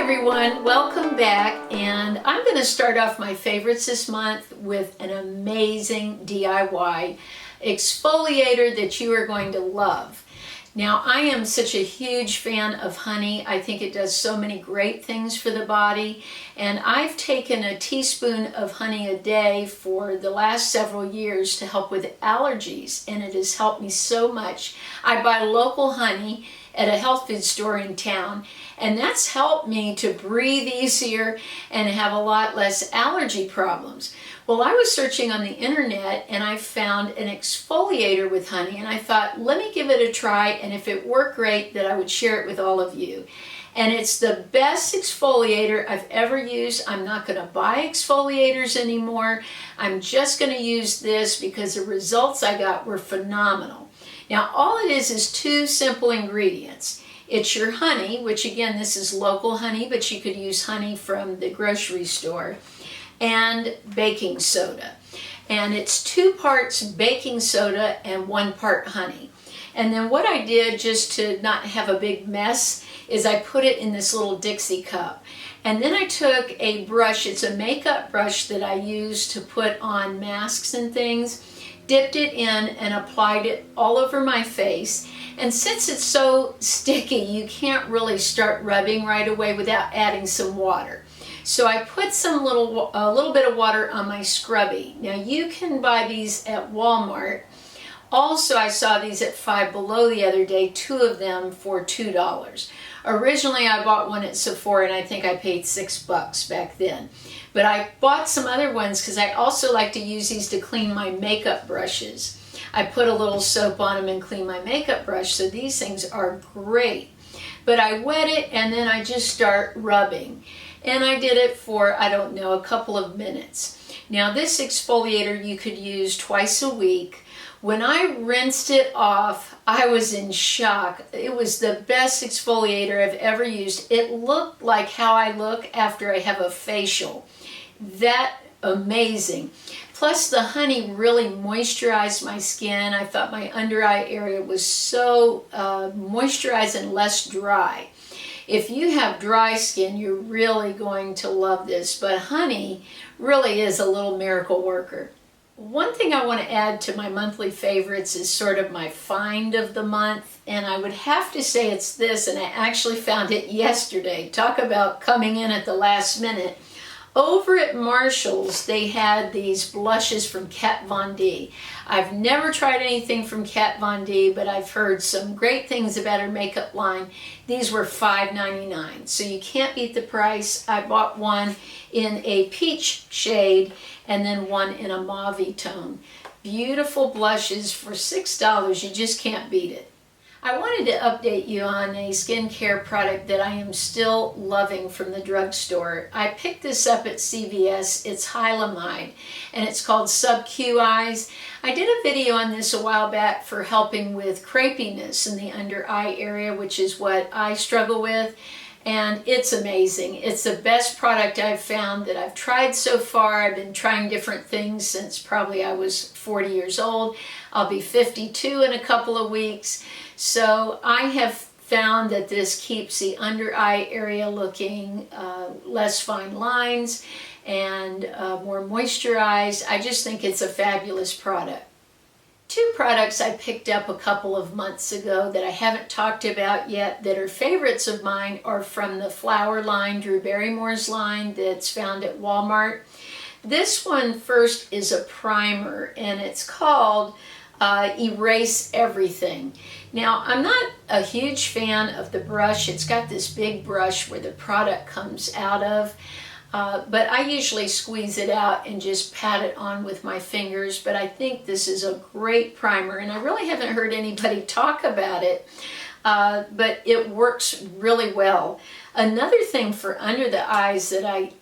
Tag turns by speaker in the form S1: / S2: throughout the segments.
S1: everyone, welcome back, and I'm going to start off my favorites this month with an amazing DIY exfoliator that you are going to love. Now, I am such a huge fan of honey. I think it does so many great things for the body, and I've taken a teaspoon of honey a day for the last several years to help with allergies, and it has helped me so much. I buy local honey at a health food store in town, and that's helped me to breathe easier and have a lot less allergy problems. Well, I was searching on the internet and I found an exfoliator with honey, and I thought, let me give it a try, and if it worked great, that I would share it with all of you. And it's the best exfoliator I've ever used. I'm not going to buy exfoliators anymore. I'm just going to use this because the results I got were phenomenal. Now, all it is two simple ingredients. It's your honey, which again, this is local honey, but you could use honey from the grocery store, and baking soda. And it's 2 parts baking soda and 1 part honey. And then what I did, just to not have a big mess, is I put it in this little Dixie cup. And then I took a brush, it's a makeup brush that I use to put on masks and things, dipped it in and applied it all over my face. And since it's so sticky, you can't really start rubbing right away without adding some water. So I put a little bit of water on my scrubby. Now you can buy these at Walmart. Also, I saw these at Five Below the other day, 2 of them for $2. Originally, I bought one at Sephora, and I think I paid $6 back then. But I bought some other ones because I also like to use these to clean my makeup brushes. I put a little soap on them and clean my makeup brush, so these things are great. But I wet it and then I just start rubbing. And I did it for, I don't know, a couple of minutes. Now this exfoliator you could use twice a week. When I rinsed it off, I was in shock. It was the best exfoliator I've ever used. It looked like how I look after I have a facial. That amazing. Plus the honey really moisturized my skin. I thought my under eye area was so moisturized and less dry. If you have dry skin, you're really going to love this, but honey really is a little miracle worker. One thing I want to add to my monthly favorites is sort of my find of the month, and I would have to say it's this, and I actually found it yesterday. Talk about coming in at the last minute. Over at Marshall's, they had these blushes from Kat Von D. I've never tried anything from Kat Von D, but I've heard some great things about her makeup line. These were $5.99, so you can't beat the price. I bought one in a peach shade and then one in a mauve tone. Beautiful blushes for $6. You just can't beat it. I wanted to update you on a skincare product that I am still loving from the drugstore. I picked this up at CVS. It's Hylamide, and it's called SubQ Eyes. I did a video on this a while back for helping with crepiness in the under eye area, which is what I struggle with, and it's amazing. It's the best product I've found that I've tried so far. I've been trying different things since probably I was 40 years old. I'll be 52 in a couple of weeks. So I have found that this keeps the under eye area looking less fine lines and more moisturized. I just think it's a fabulous product. 2 products I picked up a couple of months ago that I haven't talked about yet that are favorites of mine are from the Flower line, Drew Barrymore's line, that's found at Walmart. This one first is a primer, and it's called Erase Everything. Now, I'm not a huge fan of the brush. It's got this big brush where the product comes out of, but I usually squeeze it out and just pat it on with my fingers. But I think this is a great primer, and I really haven't heard anybody talk about it, but it works really well. Another thing for under the eyes that I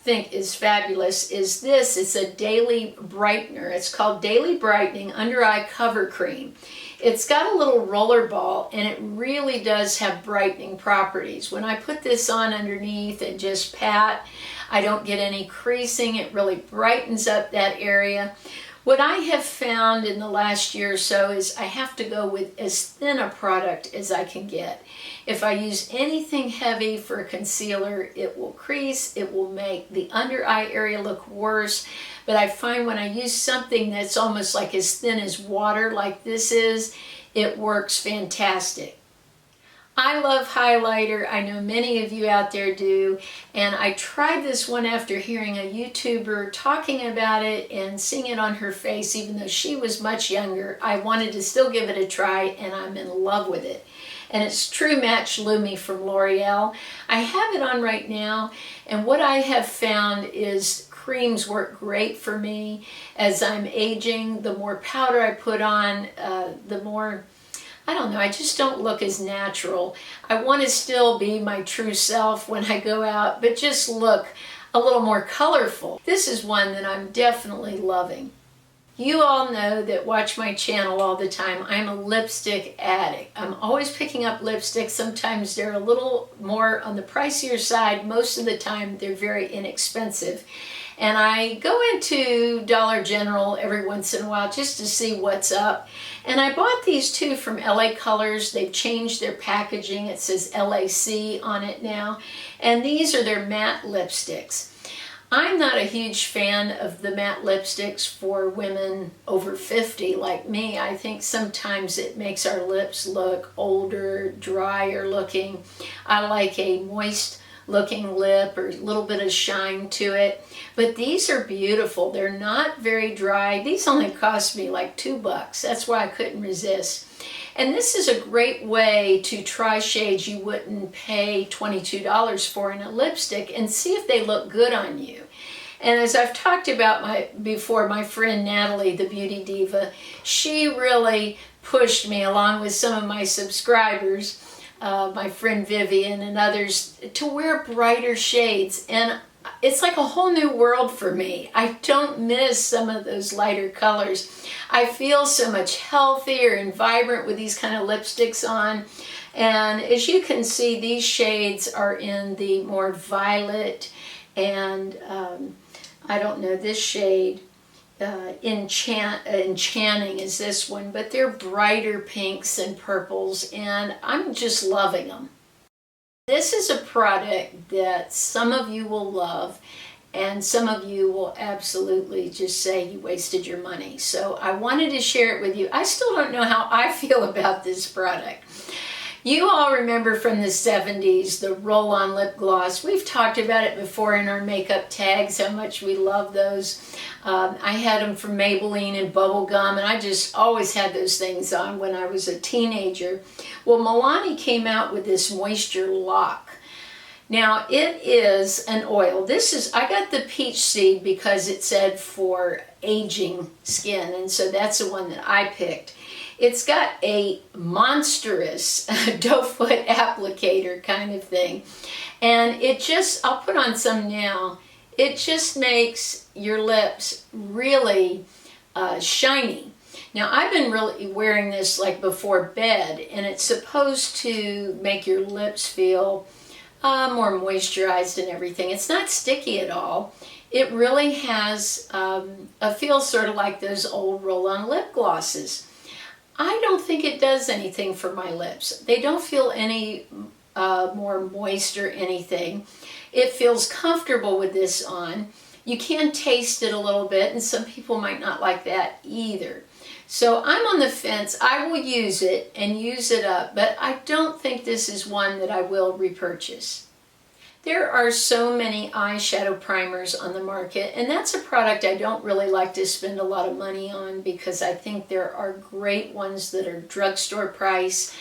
S1: think is fabulous is this. It's a daily brightener. It's called Daily Brightening Under Eye Cover Cream. It's got a little roller ball, and it really does have brightening properties. When I put this on underneath and just pat, I don't get any creasing. It really brightens up that area. What I have found in the last year or so is I have to go with as thin a product as I can get. If I use anything heavy for a concealer, it will crease, it will make the under eye area look worse. But I find when I use something that's almost like as thin as water, like this is, it works fantastic. I love highlighter. I know many of you out there do, and I tried this one after hearing a YouTuber talking about it and seeing it on her face. Even though she was much younger, I wanted to still give it a try, and I'm in love with it. And it's True Match Lumi from L'Oreal. I have it on right now, and what I have found is creams work great for me. As I'm aging, the more powder I put on, the more, I don't know, I just don't look as natural. I want to still be my true self when I go out, but just look a little more colorful. This is one that I'm definitely loving. You all know that watch my channel all the time, I'm a lipstick addict. I'm always picking up lipsticks. Sometimes they're a little more on the pricier side. Most of the time they're very inexpensive. And I go into Dollar General every once in a while just to see what's up. And I bought these two from LA Colors. They've changed their packaging. It says LAC on it now. And these are their matte lipsticks. I'm not a huge fan of the matte lipsticks for women over 50 like me. I think sometimes it makes our lips look older, drier looking. I like a moist looking lip or a little bit of shine to it. But these are beautiful. They're not very dry. These only cost me like $2. That's why I couldn't resist. And this is a great way to try shades you wouldn't pay $22 for in a lipstick and see if they look good on you. And as I've talked about before, my friend Natalie, the beauty diva, she really pushed me along with some of my subscribers, my friend Vivian and others, to wear brighter shades. And it's like a whole new world for me. I don't miss some of those lighter colors. I feel so much healthier and vibrant with these kind of lipsticks on. And as you can see, these shades are in the more violet and I don't know, this shade, Enchanting is this one, but they're brighter pinks and purples, and I'm just loving them. This is a product that some of you will love, and some of you will absolutely just say you wasted your money. So I wanted to share it with you. I still don't know how I feel about this product. You all remember from the 70s, the roll-on lip gloss. We've talked about it before in our makeup tags, how much we love those. I had them from Maybelline and Bubblegum, and I just always had those things on when I was a teenager. Well, Milani came out with this Moisture Lock. Now, it is an oil. I got the peach seed because it said for aging skin, and so that's the one that I picked. It's got a monstrous doe foot applicator kind of thing. And it just, I'll put on some now, it just makes your lips really shiny. Now I've been really wearing this like before bed, and it's supposed to make your lips feel more moisturized and everything. It's not sticky at all. It really has a feel sort of like those old roll-on lip glosses. I don't think it does anything for my lips. They don't feel any more moist or anything. It feels comfortable with this on. You can taste it a little bit, and some people might not like that either. So I'm on the fence. I will use it and use it up, but I don't think this is one that I will repurchase. There are so many eyeshadow primers on the market, and that's a product I don't really like to spend a lot of money on because I think there are great ones that are drugstore price.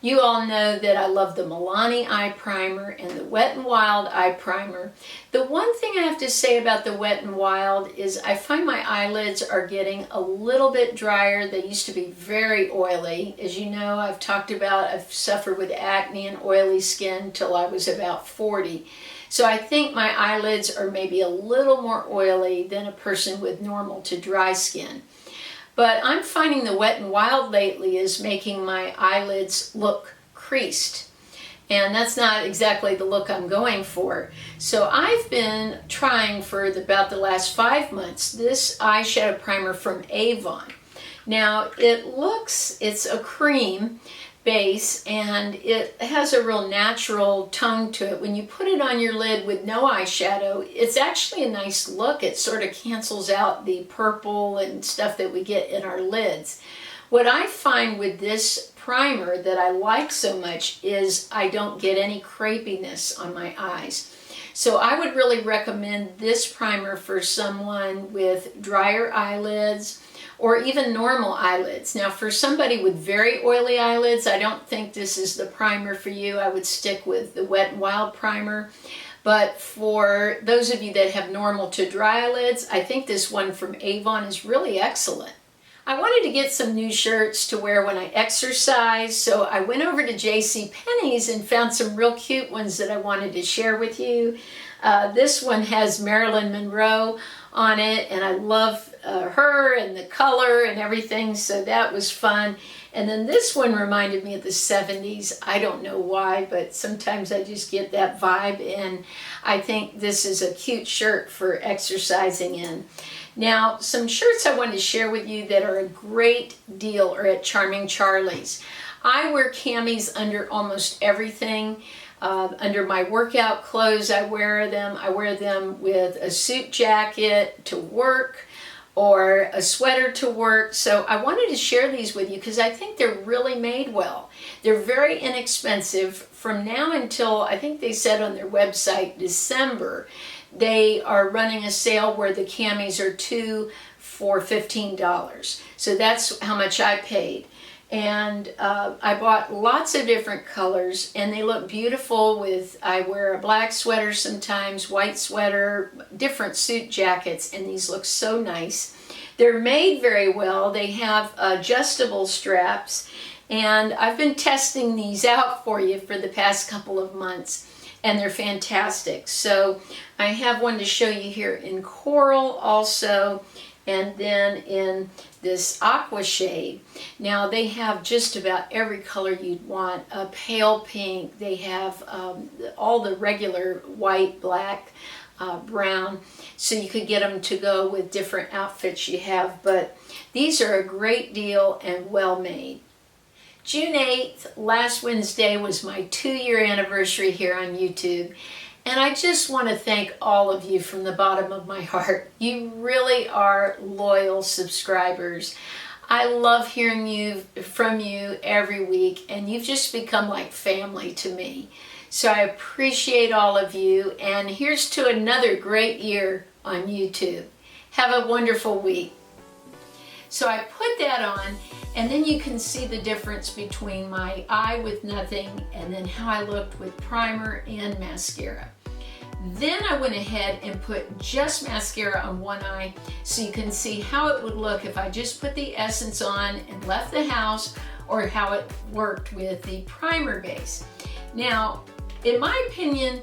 S1: You all know that I love the Milani eye primer and the Wet n Wild eye primer. The one thing I have to say about the Wet n Wild is I find my eyelids are getting a little bit drier. They used to be very oily. As you know, I've talked about I've suffered with acne and oily skin till I was about 40. So I think my eyelids are maybe a little more oily than a person with normal to dry skin. But I'm finding the Wet n Wild lately is making my eyelids look creased. and that's not exactly the look I'm going for. So I've been trying for about the last 5 months this eyeshadow primer from Avon. Now it's a cream base and it has a real natural tone to it. When you put it on your lid with no eyeshadow, it's actually a nice look. It sort of cancels out the purple and stuff that we get in our lids. What I find with this primer that I like so much is I don't get any crepiness on my eyes. So I would really recommend this primer for someone with drier eyelids or even normal eyelids. Now for somebody with very oily eyelids, I don't think this is the primer for you. I would stick with the Wet n Wild primer. But for those of you that have normal to dry eyelids, I think this one from Avon is really excellent. I wanted to get some new shirts to wear when I exercise, so I went over to Pennies and found some real cute ones that I wanted to share with you. This one has Marilyn Monroe on it, and I love her and the color and everything, so that was fun. And then this one reminded me of the 70s. I don't know why, but sometimes I just get that vibe, and I think this is a cute shirt for exercising in. Now, some shirts I wanted to share with you that are a great deal are at Charming Charlie's. I wear camis under almost everything. Under my workout clothes, I wear them. I wear them with a suit jacket to work or a sweater to work. So I wanted to share these with you because I think they're really made well. They're very inexpensive. From now until, I think they said on their website, December, they are running a sale where the camis are 2 for $15. So that's how much I paid. And I bought lots of different colors, and they look beautiful with, I wear a black sweater sometimes, white sweater, different suit jackets, and these look so nice. They're made very well. They have adjustable straps, and I've been testing these out for you for the past couple of months, and they're fantastic. So I have one to show you here in coral also, and then in this aqua shade. Now they have just about every color you'd want. A pale pink, they have all the regular white, black, brown, so you could get them to go with different outfits you have, but these are a great deal and well made. June 8th, last Wednesday, was my 2-year anniversary here on YouTube. And I just want to thank all of you from the bottom of my heart. You really are loyal subscribers. I love hearing from you every week, and you've just become like family to me. So I appreciate all of you, and here's to another great year on YouTube. Have a wonderful week. So I put that on, and then you can see the difference between my eye with nothing and then how I looked with primer and mascara. Then I went ahead and put just mascara on one eye so you can see how it would look if I just put the essence on and left the house, or how it worked with the primer base. Now, in my opinion,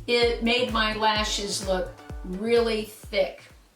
S1: it made my lashes look really thick.